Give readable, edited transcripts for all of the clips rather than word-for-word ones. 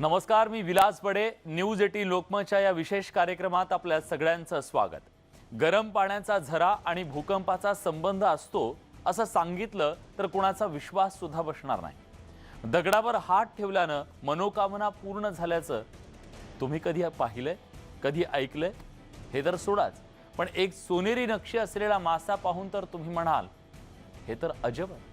नमस्कार, मी विलास बडे. न्यूज 18 लोकमतच्या या विशेष कार्यक्रमात आपल्या सगळ्यांचं स्वागत. गरम पाण्याचा झरा आणि भूकंपाचा संबंध असतो असं सांगितलं तर कुणाचा विश्वास सुद्धा बसणार नाही. दगडावर हात ठेवल्यानं मनोकामना पूर्ण झाल्याचं तुम्ही कधी पाहिलंय, कधी ऐकलंय? हे तर सोडाच, पण एक सोनेरी नक्षी असलेला मासा पाहून तर तुम्ही म्हणाल हे तर अजब आहे.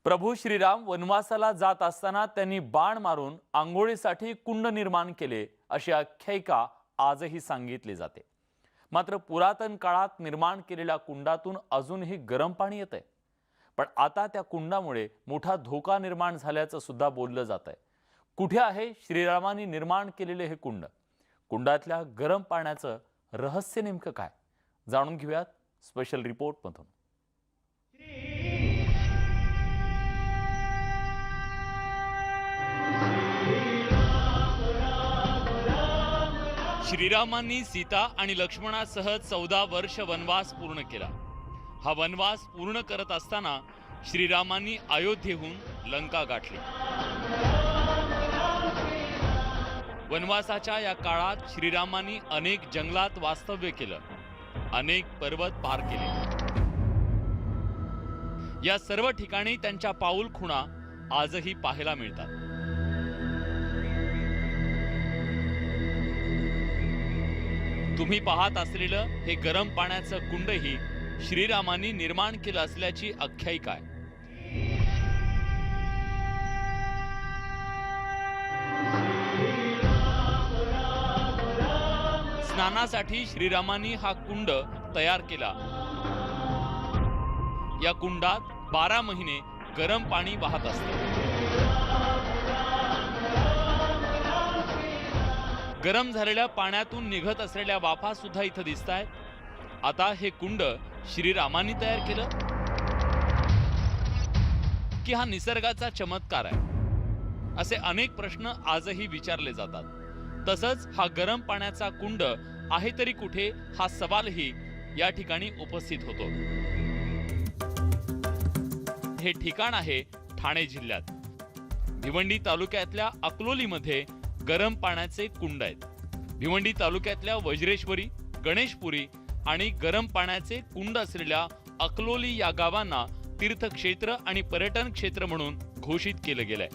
प्रभू श्रीराम वनवासाला जात असताना त्यांनी बाण मारून आंघोळीसाठी कुंड निर्माण केले अशी आख्यायिका आजही सांगितली जाते. मात्र पुरातन काळात निर्माण केलेल्या कुंडातून अजूनही गरम पाणी येतंय. पण आता त्या कुंडामुळे मोठा धोका निर्माण झाल्याचं सुद्धा बोललं जातंय. कुठे आहे श्रीरामांनी निर्माण केलेले हे कुंड? कुंडातल्या गरम पाण्याचं रहस्य नेमकं काय? जाणून घेऊयात स्पेशल रिपोर्टमधून. श्रीरामांनी सीता आणि लक्ष्मणासह 14 वर्ष वनवास पूर्ण केला. हा वनवास पूर्ण करत असताना श्रीरामांनी अयोध्येहून लंका गाठली. वनवासाच्या या काळात श्रीरामांनी अनेक जंगलात वास्तव्य केलं, अनेक पर्वत पार केले. या सर्व ठिकाणी त्यांच्या पाऊल खुणा आजही पाहायला मिळतात. तुम्ही पाहत असलेलं हे गरम पाण्याचं कुंडही श्रीरामांनी निर्माण केलं असल्याची आख्यायिका आहे. स्नानासाठी श्रीरामांनी हा कुंड तयार केला. या कुंडात 12 महिने गरम पाणी वाहत असते. गरम झालेल्या पाण्यातून निघत असलेल्या वाफा सुद्धा इथं दिसतायत. आता हे कुंड श्रीरामांनी तयार केलं की हा निसर्गाचा चमत्कार आहे? असे अनेक प्रश्न आजही विचारले जातात. तसंच हा गरम पाण्याचा कुंड आहे तरी कुठे, हा सवालही या ठिकाणी उपस्थित होतो. हे ठिकाण आहे ठाणे जिल्ह्यात. भिवंडी तालुक्यातल्या अकलोलीमध्ये गरम पाण्याचे कुंड आहेत. भिवंडी तालुक्यातल्या वज्रेश्वरी, गणेशपुरी आणि गरम पाण्याचे कुंड असलेल्या अकलोली या गावांना तीर्थक्षेत्र आणि पर्यटन क्षेत्र म्हणून घोषित केलं गेलंय.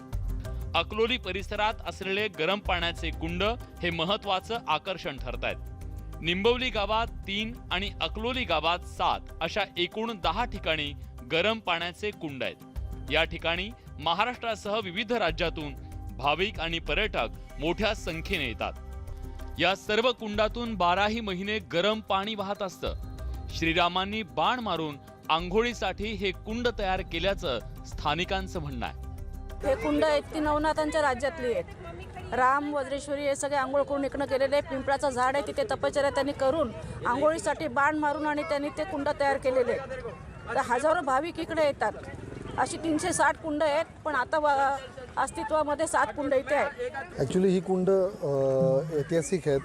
अकलोली परिसरात असलेले गरम पाण्याचे कुंड हे महत्वाचं आकर्षण ठरतायत. निंबवली गावात 3 आणि अकलोली गावात 7 अशा एकूण 10 ठिकाणी गरम पाण्याचे कुंड आहेत. या ठिकाणी महाराष्ट्रासह विविध राज्यातून भाविक आणि पर्यटक मोठ्या संख्येने येतात. या सर्व कुंडातून 12ही महिने गरम पाणी वाहत असतं. श्रीरामांनी बाण मारून आंघोळीसाठी हे कुंड तयार केल्याचं स्थानिकांचं म्हणणं आहे. हे कुंड आहेत ती नवनाथांच्या राज्यातली आहेत. राम, वज्रेश्वरी हे सगळे आंघोळ करून इकडनं गेलेले आहे. पिंपळाचं झाड आहे तिथे तपश्चर्या त्यांनी करून आंघोळीसाठी बाण मारून आणि त्यांनी ते कुंड तयार केलेले आहेत. तर हजारो भाविक इकडे येतात. अशी 360 कुंड आहेत, पण आता अस्तित्वामध्ये 7 कुंड इथे आहेत. ॲक्च्युली ही कुंड ऐतिहासिक आहेत.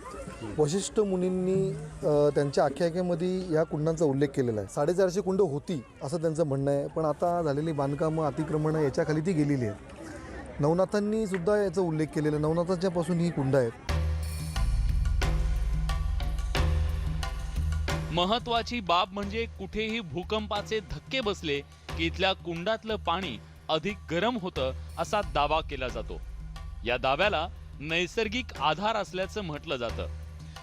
वशिष्ठ मुनींनी त्यांच्या आख्यायिकेमध्ये या कुंडांचा उल्लेख केलेला आहे. 450 कुंड होती असं त्यांचं म्हणणं आहे, पण आता झालेली बांधकामं, अतिक्रमणं याच्याखाली ती गेलेली आहेत. नवनाथांनी सुद्धा याचा उल्लेख केलेला. नवनाथांच्यापासून ही कुंड आहेत. महत्वाची बाब म्हणजे कुठेही भूकंपाचे धक्के बसले की इथल्या कुंडातलं पाणी अधिक गरम होतं असा दावा केला जातो. या दाव्याला नैसर्गिक आधार असल्याचं म्हटलं जातं.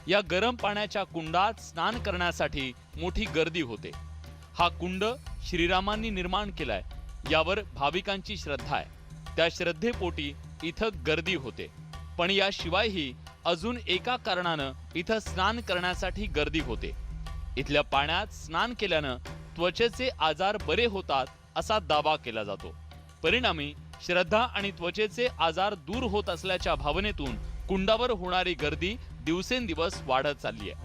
या गरम पाण्याच्या कुंडात स्नान करण्यासाठी मोठी गर्दी होते. हा कुंड श्रीरामांनी निर्माण केलाय, यावर भाविकांची श्रद्धा आहे. त्या श्रद्धेपोटी इथं गर्दी होते. पण याशिवायही अजून एका कारणानं इथं स्नान करण्यासाठी गर्दी होते. इथल्या पाण्यात स्नान केल्यानं त्वचेचे आजार बरे होतात असा दावा केला जातो. परिणामी श्रद्धा आणि त्वचेचे आजार दूर होत असल्याच्या भावनेतून कुंडावर होणारी गर्दी दिवसेंदिवस वाढत चालली आहे.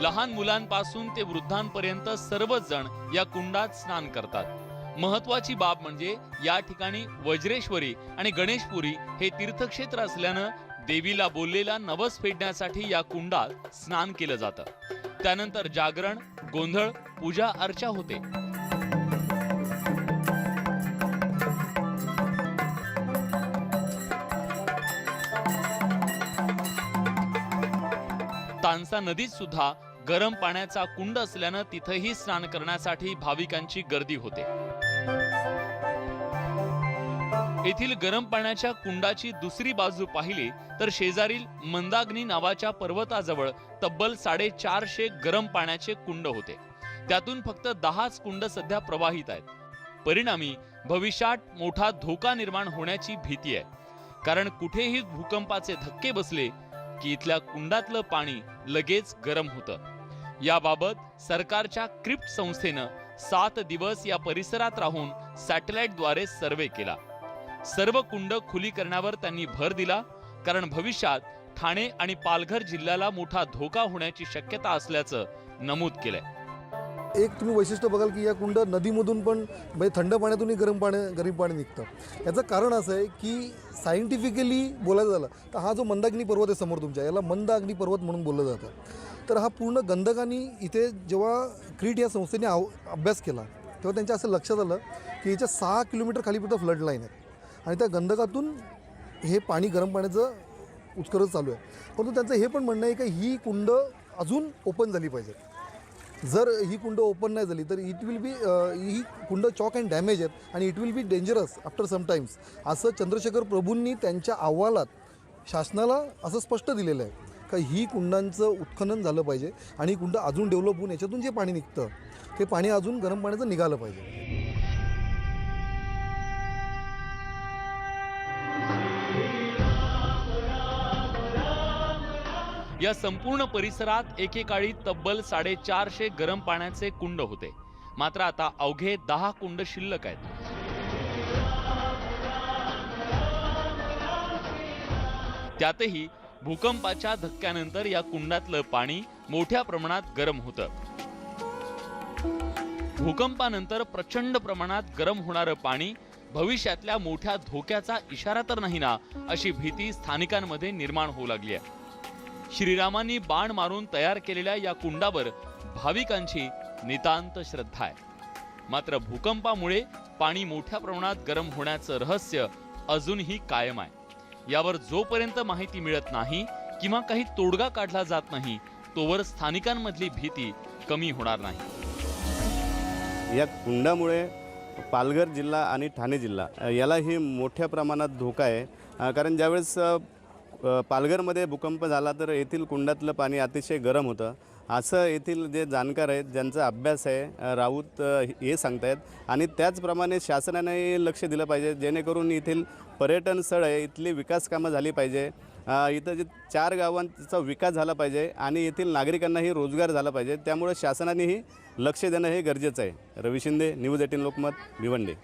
लहान मुलांपासून ते वृद्धांपर्यंत सर्वच जण या कुंडात स्नान करतात। महत्वाची बाब म्हणजे या ठिकाणी वज्रेश्वरी आणि गणेशपुरी हे तीर्थक्षेत्र असल्यानं देवीला बोललेला नवस फेडण्यासाठी या कुंडात स्नान केलं जातं। त्यानंतर जागरण, गोंधळ, पूजा अर्चा होते। तानसा नदीत सुद्धा गरम पाण्याचा कुंड असल्यानं तिथेही स्नान करण्यासाठी भाविकांची गर्दी होते। येथील गरम पाण्याच्या कुंडाची दुसरी बाजू पाहिली तर शेजारील मंदाग्नी नावाच्या पर्वताजवळ तब्बल 450 गरम पाण्याचे कुंड होते। त्यातून फक्त 10च कुंड सध्या प्रवाहित आहेत। परिणामी भविष्यात मोठा धोका निर्माण होण्याची भीती आहे, कारण कुठेही भूकंपाचे धक्के बसले की इथल्या कुंडातलं पाणी लगेच गरम होतं। याबाबत सरकारच्या क्रिप्ट संस्थेनं 7 दिवस या परिसरात राहून सॅटेलाइटद्वारे सर्वे केला। सर्व कुंड खुली करण्यावर त्यांनी भर दिला, कारण भविष्यात ठाणे आणि पालघर जिल्ह्याला मोठा धोका होण्याची शक्यता असल्याचं नमूद केलंय। एक तुम्ही वैशिष्ट्य बघाल की या कुंड नदीमधून पण म्हणजे थंड पाण्यातूनही गरम पाणी निघतं। याचं कारण असं आहे की सायंटिफिकली बोलायचं झालं तर हा जो मंदाग्नी पर्वत आहे समोर तुमच्या, याला मंद अग्नी पर्वत म्हणून बोललं जातं। तर हा पूर्ण गंधकानी इथे जेव्हा क्रीट या संस्थेने अभ्यास केला तेव्हा त्यांच्या असं लक्षात आलं की याच्या 6 किलोमीटर खालीपर्यंत फ्लड लाईन आहे आणि त्या गंधकातून हे पाणी गरम पाण्याचं उत्कर्ष चालू आहे। परंतु त्यांचं हे पण म्हणणं आहे की ही कुंड अजून ओपन झाली पाहिजे। जर ही कुंड ओपन नाही झाली तर it will be he Kund chalk and damage आहेत आणि it will be dangerous after sometimes, असं चंद्रशेखर प्रभूंनी त्यांच्या अहवालात शासनाला असं स्पष्ट दिलेलं आहे का ही कुंडांचं उत्खनन झालं पाहिजे आणि ही कुंड अजून डेव्हलप होऊन याच्यातून जे पाणी निघतं ते पाणी अजून गरम पाण्याचं निघालं पाहिजे। या संपूर्ण परिसरात एकेकाळी तब्बल 450 गरम पाण्याचे कुंड होते, मात्र आता अवघे 10 कुंड शिल्लक आहेत। त्यातही भूकंपाच्या धक्क्यानंतर या कुंडातलं पाणी मोठ्या प्रमाणात गरम होतं। भूकंपानंतर प्रचंड प्रमाणात गरम होणारं पाणी भविष्यातल्या मोठ्या धोक्याचा इशारा तर नाही ना, अशी भीती स्थानिकांमध्ये निर्माण होऊ लागली आहे। श्रीरामांनी बाण मारून तयार केलेल्या या कुंडावर भाविकांची नितांत श्रद्धा आहे। मात्र भूकंपामुळे पाणी मोठ्या प्रमाणात गरम होण्याचं रहस्य अजूनही कायम आहे। यावर जोपर्यंत माहिती मिळत नाही किंवा काही तोडगा काढला जात नाही तोवर स्थानिकांमधली भीती कमी होणार नाही। या कुंडामुळे पालघर जिल्हा आणि ठाणे जिल्हा यालाही मोठ्या प्रमाणात धोका आहे, कारण ज्यावेळेस पालघरमध्ये भूकंप झाला तर येथील कुंडातलं पाणी अतिशय गरम होतं, असं येथील जे जाणकार आहेत ज्यांचा अभ्यास आहे राऊत हे सांगतायत। आणि त्याचप्रमाणे शासनाने लक्ष दिलं पाहिजे जेणेकरून येथील पर्यटन स्थळ आहे, इथली विकास कामं झाली पाहिजे, इथं जे 4 गावांचा विकास झाला पाहिजे आणि येथील नागरिकांनाही रोजगार झाला पाहिजे। त्यामुळे शासनानेही लक्ष देणं हे गरजेचं आहे। रवी शिंदे, न्यूज 18 लोकमत, भिवंडी।